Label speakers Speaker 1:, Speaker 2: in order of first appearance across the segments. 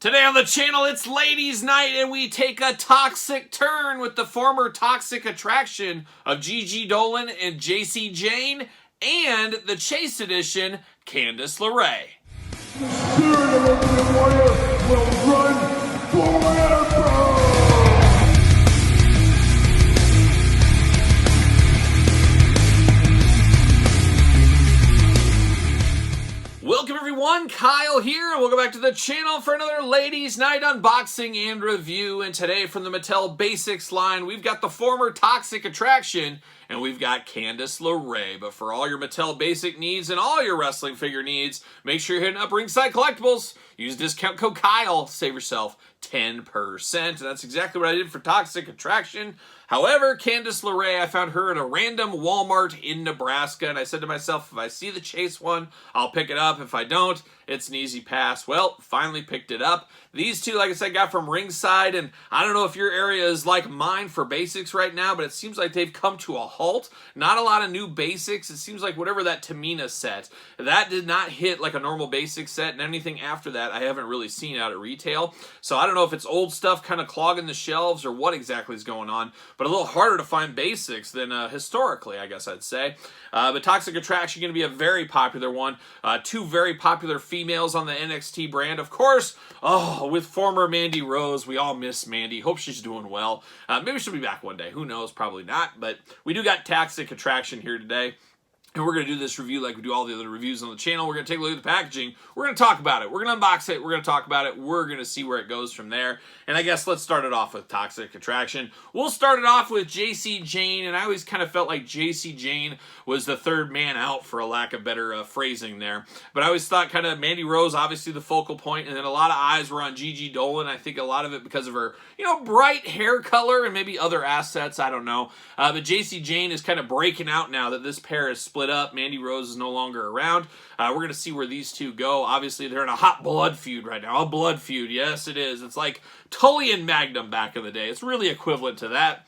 Speaker 1: Today on the channel, it's ladies' night, and we take a toxic turn with the former toxic attraction of Gigi Dolan and JC Jane, and the Chase edition, Candice Lerae.
Speaker 2: The spirit of Olympian Warrior will run forever!
Speaker 1: Welcome everyone, Kyle here, and welcome back to the channel for another ladies' night unboxing and review. And today from the Mattel Basics line, we've got the former toxic attraction, and we've got Candice Lerae. But for all your Mattel basic needs and all your wrestling figure needs, make sure you're hitting up Ringside Collectibles. Use discount code Kyle, save yourself 10%. And that's exactly what I did for Toxic Attraction. However, Candice Lerae, I found her at a random Walmart in Nebraska, and I said to myself, if I see the Chase one, I'll pick it up. If I don't, it's an easy pass. Well, finally picked it up. These two, like I said, got from Ringside, and I don't know if your area is like mine for basics right now, but it seems like they've come to a halt. Not a lot of new basics. It seems like whatever that Tamina set, that did not hit like a normal basic set, and anything after that I haven't really seen out at retail. So I don't know if it's old stuff kind of clogging the shelves or what exactly is going on, but a little harder to find basics than historically, I guess I'd say. But Toxic Attraction going to be a very popular one. Two very popular females on the NXT brand. Of course, with former Mandy Rose. We all miss Mandy. Hope she's doing well. Maybe she'll be back one day. Who knows? Probably not. But we do got Toxic Attraction here today. And we're going to do this review like we do all the other reviews on the channel. We're going to take a look at the packaging. We're going to talk about it. We're going to unbox it. We're going to talk about it. We're going to see where it goes from there. And I guess let's start it off with Toxic Attraction. We'll start it off with JC Jane. And I always kind of felt like JC Jane was the third man out, for a lack of better phrasing there. But I always thought kind of Mandy Rose, obviously the focal point. And then a lot of eyes were on Gigi Dolan. I think a lot of it because of her, bright hair color and maybe other assets. I don't know. But JC Jane is kind of breaking out now that this pair is split up. Mandy Rose is no longer around. We're going to see where these two go. Obviously, they're in a hot blood feud right now. A blood feud. Yes, it is. It's like Tully and Magnum back in the day. It's really equivalent to that.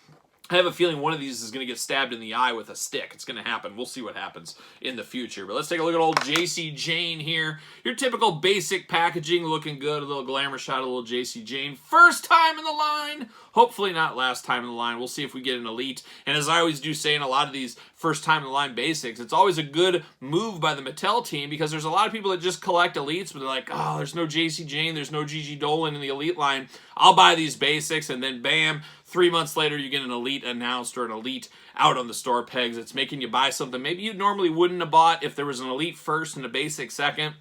Speaker 1: I have a feeling one of these is going to get stabbed in the eye with a stick. It's going to happen. We'll see what happens in the future. But let's take a look at old JC Jane here. Your typical basic packaging, looking good. A little glamour shot of little JC Jane. First time in the line. Hopefully not last time in the line. We'll see if we get an elite. And as I always do say in a lot of these first time in the line basics, it's always a good move by the Mattel team, because there's a lot of people that just collect elites, but they're like, oh, there's no JC Jane, there's no Gigi Dolan in the elite line. I'll buy these basics, and then bam, 3 months later you get an elite announced or an elite out on the store pegs. It's making you buy something maybe you normally wouldn't have bought if there was an elite first and a basic second.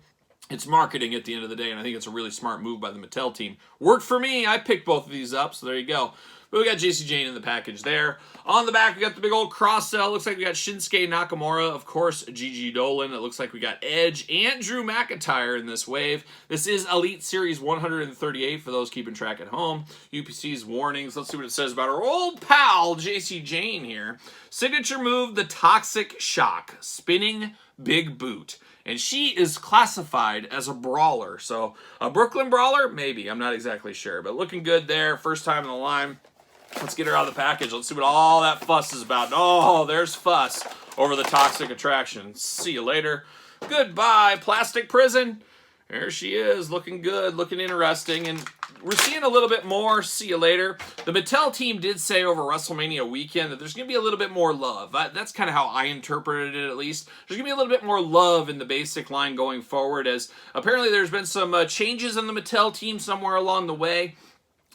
Speaker 1: It's marketing at the end of the day, and I think it's a really smart move by the Mattel team. Worked for me. I picked both of these up, so there you go. But we got JC Jane in the package there. On the back, we got the big old cross sell. Looks like we got Shinsuke Nakamura, of course, Gigi Dolan. It looks like we got Edge and Drew McIntyre in this wave. This is Elite Series 138 for those keeping track at home. UPC's warnings. Let's see what it says about our old pal, JC Jane here. Signature move, the Toxic Shock. Spinning big boot. And she is classified as a brawler. So a Brooklyn brawler? Maybe. I'm not exactly sure. But looking good there. First time in the line. Let's get her out of the package. Let's see what all that fuss is about. Oh, there's fuss over the Toxic Attraction. See you later. Goodbye, Plastic Prison. There she is, looking good, looking interesting, and we're seeing a little bit more. See you later. The Mattel team did say over WrestleMania weekend that there's going to be a little bit more love. That's kind of how I interpreted it, at least. There's going to be a little bit more love in the basic line going forward, as apparently there's been some changes in the Mattel team somewhere along the way.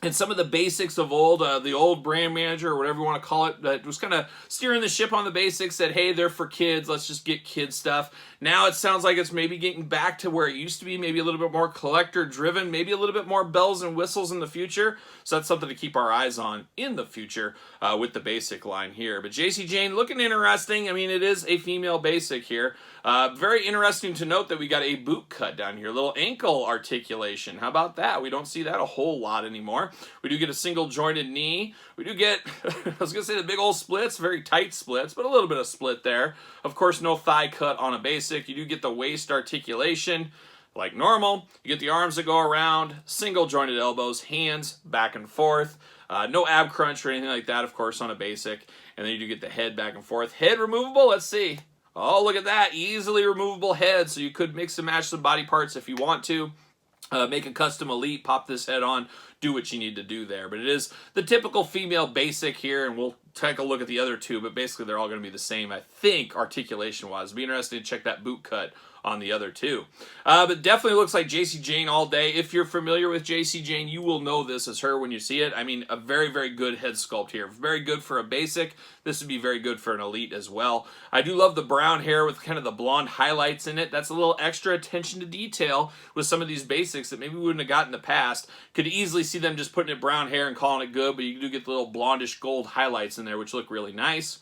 Speaker 1: And some of the basics of old, the old brand manager, or whatever you want to call it, that was kind of steering the ship on the basics, said, hey, they're for kids, let's just get kid stuff. Now it sounds like it's maybe getting back to where it used to be, maybe a little bit more collector-driven, maybe a little bit more bells and whistles in the future. So that's something to keep our eyes on in the future with the basic line here. But JC Jane looking interesting. I mean, it is a female basic here. Very interesting to note that we got a boot cut down here, a little ankle articulation. How about that? We don't see that a whole lot anymore. We do get a single jointed knee. We do get, I was going to say the big old splits, very tight splits, but a little bit of split there. Of course, no thigh cut on a basic. You do get the waist articulation like normal. You get the arms that go around, single jointed elbows, hands back and forth. No ab crunch or anything like that, of course, on a basic. And then you do get the head back and forth. Head removable, let's see. Oh, look at that. Easily removable head, so you could mix and match some body parts if you want to. make a custom elite, pop this head on, do what you need to do there. But it is the typical female basic here, and we'll take a look at the other two, but basically they're all going to be the same, I think, articulation-wise. It'll be interesting to check that boot cut on the other two. But definitely looks like JC Jane all day. If you're familiar with JC Jane, you will know this as her when you see it. I mean, a very, very good head sculpt here. Very good for a basic. This would be very good for an elite as well. I do love the brown hair with kind of the blonde highlights in it. That's a little extra attention to detail with some of these basics that maybe we wouldn't have got in the past. Could easily see them just putting it brown hair and calling it good, but you do get the little blondish gold highlights in there, which look really nice.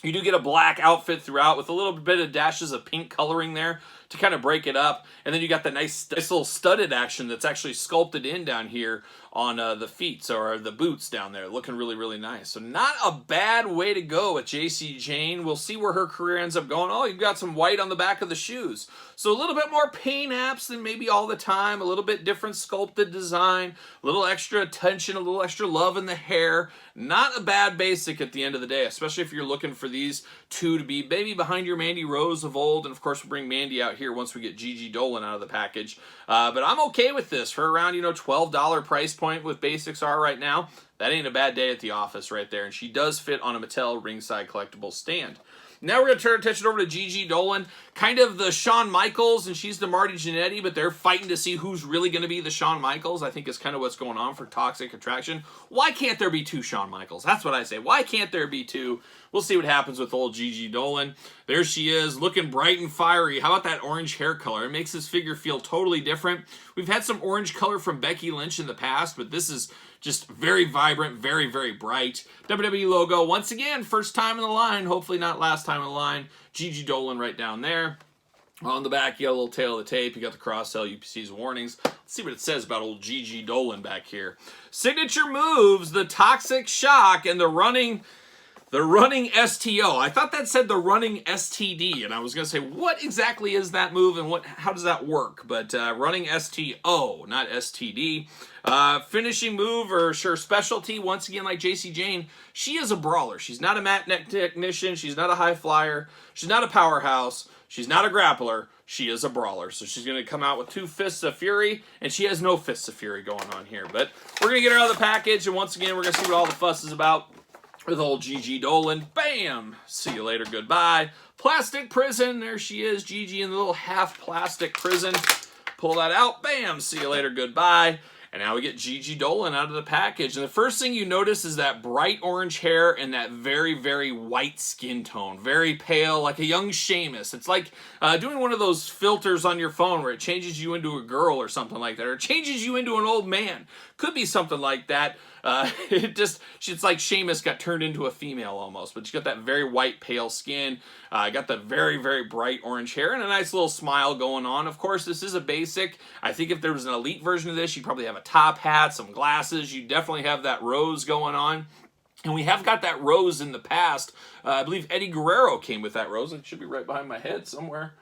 Speaker 1: You do get a black outfit throughout with a little bit of dashes of pink coloring there to kind of break it up. And then you got the nice little studded action that's actually sculpted in down here on the feet, or the boots down there, looking really, really nice. So not a bad way to go with JC Jane. We'll see where her career ends up going. Oh, you've got some white on the back of the shoes. So a little bit more paint apps than maybe all the time, a little bit different sculpted design, a little extra attention, a little extra love in the hair. Not a bad basic at the end of the day, especially if you're looking for these two to be maybe behind your Mandy Rose of old. And of course, we'll bring Mandy out here once we get Gigi Dolan out of the package. But I'm okay with this for around, $12 price point with basics are right now. That ain't a bad day at the office right there. And she does fit on a Mattel ringside collectible stand. Now we're going to turn our attention over to Gigi Dolan, kind of the Shawn Michaels, and she's the Marty Jannetty, but they're fighting to see who's really going to be the Shawn Michaels. I think is kind of what's going on for Toxic Attraction. Why can't there be two Shawn Michaels? That's what I say. Why can't there be two? We'll see what happens with old Gigi Dolan. There she is, looking bright and fiery. How about that orange hair color? It makes this figure feel totally different. We've had some orange color from Becky Lynch in the past, but this is just very vibrant, very, very bright. WWE logo, once again, first time in the line, hopefully not last time in the line. Gigi Dolan right down there. On the back, you got a little tail of the tape. You got the cross-sell UPC's warnings. Let's see what it says about old Gigi Dolan back here. Signature moves, the Toxic Shock, and the running STO. I thought that said the running STD, and I was going to say, what exactly is that move, and how does that work? But running STO, not STD. Finishing move, or sure, specialty, once again, like JC Jane, she is a brawler. She's not a mat neck technician. She's not a high flyer. She's not a powerhouse. She's not a grappler. She is a brawler. So she's going to come out with 2 Fists of Fury, and she has no Fists of Fury going on here. But we're going to get her out of the package, and once again, we're going to see what all the fuss is about with old Gigi Dolan. Bam! See you later, goodbye. Plastic prison, there she is, Gigi in the little half plastic prison. Pull that out, bam! See you later, goodbye. And now we get Gigi Dolan out of the package. And the first thing you notice is that bright orange hair and that very, very white skin tone. Very pale, like a young Sheamus. It's like doing one of those filters on your phone where it changes you into a girl or something like that. Or it changes you into an old man. Could be something like that. It's like Sheamus got turned into a female almost, but she got that very white, pale skin, got the very, very bright orange hair, and a nice little smile going on. Of course, this is a basic. I think if there was an elite version of this, you'd probably have a top hat, some glasses. You definitely have that rose going on. And we have got that rose in the past. I believe Eddie Guerrero came with that rose. It should be right behind my head somewhere.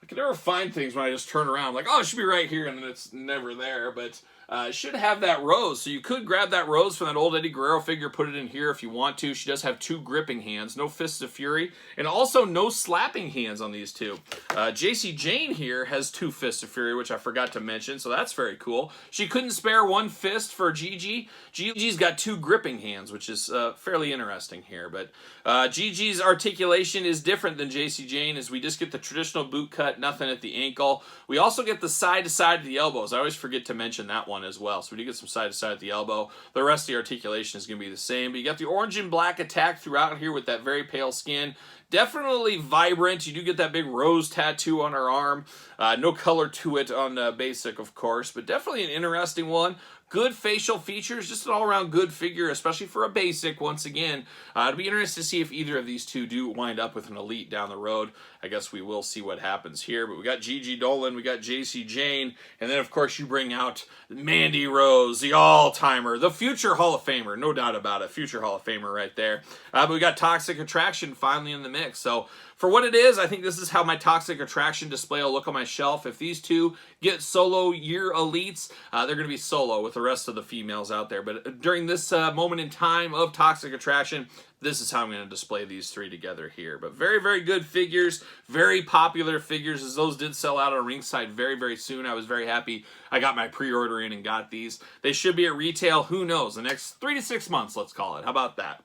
Speaker 1: I can never find things when I just turn around. Like, oh, it should be right here, and then it's never there. But should have that rose. So you could grab that rose from that old Eddie Guerrero figure, put it in here if you want to. She does have 2 gripping hands, no Fists of Fury, and also no slapping hands on these two. JC Jane here has 2 Fists of Fury, which I forgot to mention, so that's very cool. She couldn't spare 1 fist for Gigi. Gigi's got 2 gripping hands, which is fairly interesting here. But Gigi's articulation is different than JC Jane, as we just get the traditional boot cut, nothing at the ankle. We also get the side-to-side of the elbows. I always forget to mention that one as well. So we do get some side-to-side at the elbow. The rest of the articulation is going to be the same. But you got the orange and black attack throughout here with that very pale skin. Definitely vibrant. You do get that big rose tattoo on her arm. No color to it on basic, of course, but definitely an interesting one. Good facial features, just an all-around good figure, especially for a basic, once again. It'll be interesting to see if either of these two do wind up with an elite down the road. I guess we will see what happens here. But we got Gigi Dolan, we got JC Jane, and then, of course, you bring out Mandy Rose, the all-timer, the future Hall of Famer, no doubt about it, future Hall of Famer right there. But we got Toxic Attraction finally in the mix. mix. So for what it is, I think this is how my Toxic Attraction display will look on my shelf. If these two get solo year elites, they're going to be solo with the rest of the females out there. But during this moment in time of Toxic Attraction, this is how I'm going to display these three together here. But very, very good figures, very popular figures, as those did sell out on ringside very, very soon. I was very happy I got my pre-order in and got these. They should be at retail, who knows, the next 3 to 6 months, let's call it. How about that?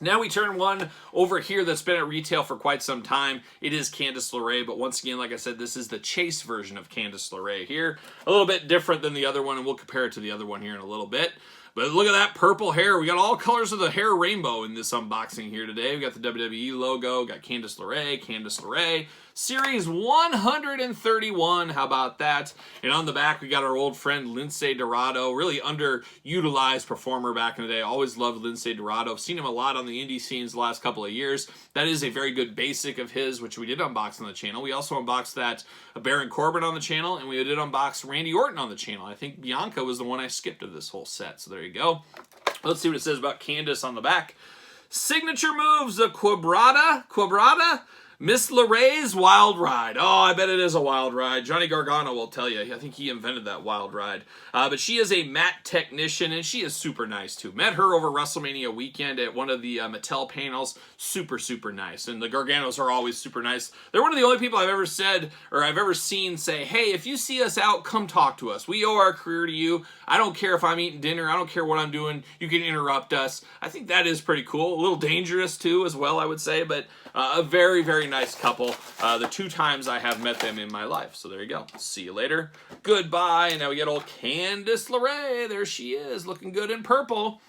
Speaker 1: Now we turn one over here that's been at retail for quite some time. It is Candice Lerae, but once again, like I said, this is the chase version of Candice Lerae here. A little bit different than the other one, and we'll compare it to the other one here in a little bit. But look at that purple hair. We got all colors of the hair rainbow in this unboxing here today. We got the WWE logo, got Candice Lerae, Series 131. How about that? And on the back, we got our old friend Lince Dorado, really underutilized performer back in the day. Always loved Lince Dorado. I've seen him a lot on the indie scenes the last couple of years. That is a very good basic of his, which we did unbox on the channel. We also unboxed that Baron Corbin on the channel, and we did unbox Randy Orton on the channel. I think Bianca was the one I skipped of this whole set, so there you go. Let's see what it says about Candice on the back. Signature moves, the Quebrada, Miss Lerae's Wild Ride. Oh, I bet it is a wild ride. Johnny Gargano will tell you. I think he invented that wild ride. But she is a matte technician, and she is super nice, too. Met her over WrestleMania weekend at one of the Mattel panels. Super, super nice. And the Garganos are always super nice. They're one of the only people I've ever said, or I've ever seen say, hey, if you see us out, come talk to us. We owe our career to you. I don't care if I'm eating dinner. I don't care what I'm doing. You can interrupt us. I think that is pretty cool. A little dangerous, too, as well, I would say. But a very, very nice couple. The 2 times I have met them in my life. So there you go. See you later. Goodbye. And now we get old Candice Lerae. There she is, looking good in purple.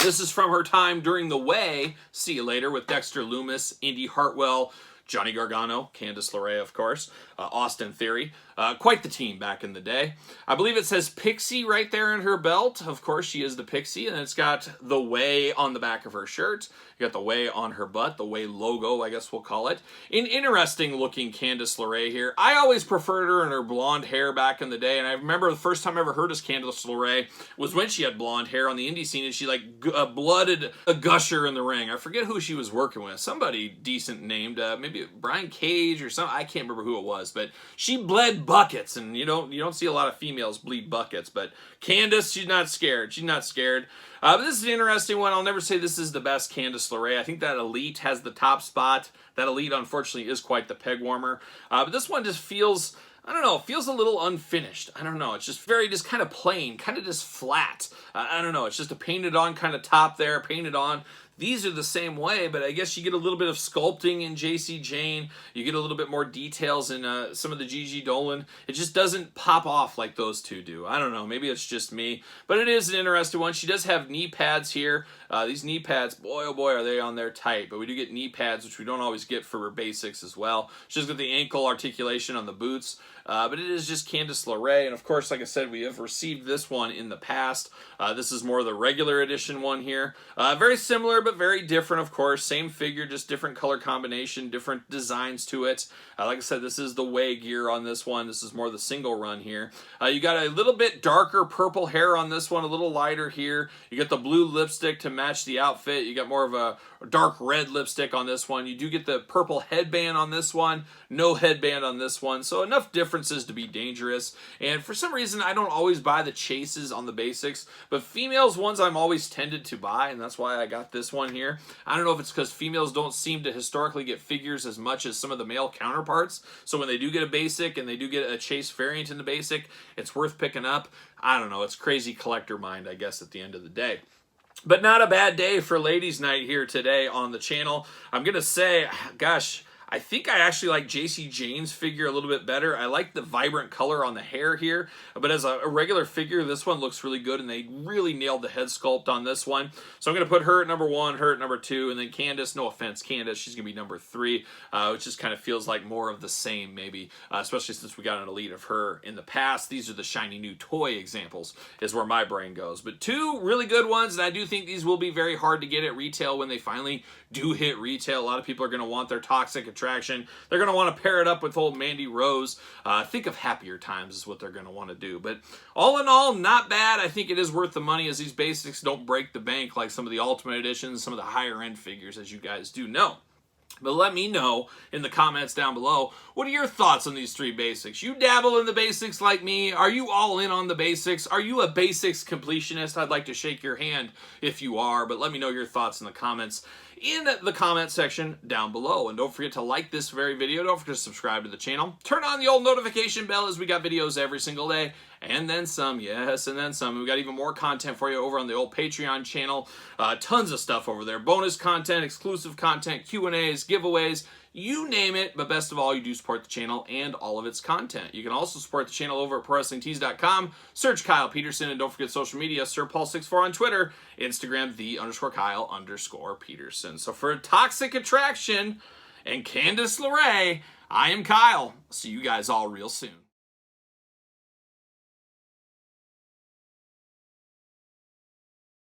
Speaker 1: This is from her time during The Way. See you later with Dexter Lumis, Indy Hartwell, Johnny Gargano, Candice Lerae, of course, Austin Theory. Quite the team back in the day. I believe it says Pixie right there in her belt. Of course, she is the Pixie, and it's got The Way on the back of her shirt. You got The Way on her butt, The Way logo, I guess we'll call it. An interesting looking Candice Lerae here. I always preferred her in her blonde hair back in the day, and I remember the first time I ever heard of Candice Lerae was when she had blonde hair on the indie scene, and she like blooded a gusher in the ring. I forget who she was working with. Somebody decent named, maybe Brian Cage or something. I can't remember who it was, but she bled buckets, and you don't see a lot of females bleed buckets, but Candice, she's not scared. She's not scared. But this is an interesting one. I'll never say this is the best Candice Lerae. I think that Elite has the top spot. That Elite, unfortunately, is quite the peg warmer. But this one just feels, I don't know, it feels a little unfinished. I don't know. It's just just kind of plain, kind of just flat. I don't know. It's just a painted on kind of top there, painted on. These are the same way, but I guess you get a little bit of sculpting in JC Jane. You get a little bit more details in some of the Gigi Dolan. It just doesn't pop off like those two do. I don't know. Maybe it's just me, but it is an interesting one. She does have knee pads here. These knee pads, boy, oh boy, are they on there tight. But we do get knee pads, which we don't always get for her basics as well. She's got the ankle articulation on the boots. But it is just Candice Lerae, and of course, like I said, we have received this one in the past. This is more of the regular edition one here. Very similar, but very different, of course. Same figure, just different color combination, different designs to it. Like I said, this is the Way gear on this one. This is more the single run here. You got a little bit darker purple hair on this one, a little lighter here. You got the blue lipstick to match the outfit. You got more of a dark red lipstick on this one. You do get the purple headband on this one. No headband on this one. So enough differences to be dangerous. And for some reason, I don't always buy the chases on the basics. But females ones I'm always tended to buy. And that's why I got this one here. I don't know if it's because females don't seem to historically get figures as much as some of the male counterparts. So when they do get a basic and they do get a chase variant in the basic, it's worth picking up. I don't know. It's crazy collector mind, I guess, at the end of the day. But not a bad day for ladies' night here today on the channel. I'm going to say, gosh, I think I actually like JC Jane's figure a little bit better. I like the vibrant color on the hair here, but as a regular figure, this one looks really good, and they really nailed the head sculpt on this one. So I'm going to put her at number 1, her at number 2, and then Candice, no offense, Candice, she's going to be number 3, which just kind of feels like more of the same, maybe, especially since we got an Elite of her in the past. These are the shiny new toy examples, is where my brain goes. But 2 really good ones, and I do think these will be very hard to get at retail when they finally do hit retail. A lot of people are going to want their Toxic Attraction. They're going to want to pair it up with old Mandy Rose. Think of happier times is what they're going to want to do. But all in all, not bad. I think it is worth the money, as these basics don't break the bank like some of the Ultimate Editions, some of the higher end figures, as you guys do know. But let me know in the comments down below, what are your thoughts on these 3 basics? You dabble in the basics like me? Are you all in on the basics? Are you a basics completionist? I'd like to shake your hand if you are, but let me know your thoughts in the comments section down below. And don't forget to like this very video. Don't forget to subscribe to the channel. Turn on the old notification bell, as we got videos every single day. And then some, yes, and then some. We got even more content for you over on the old Patreon channel. Tons of stuff over there. Bonus content, exclusive content, Q&As, giveaways, you name it. But best of all, you do support the channel and all of its content. You can also support the channel over at ProWrestlingTees.com. Search Kyle Peterson, and don't forget social media, SirPaul64 on Twitter, Instagram, _Kyle_Peterson. So for Toxic Attraction and Candice Lerae, I am Kyle. See you guys all real soon.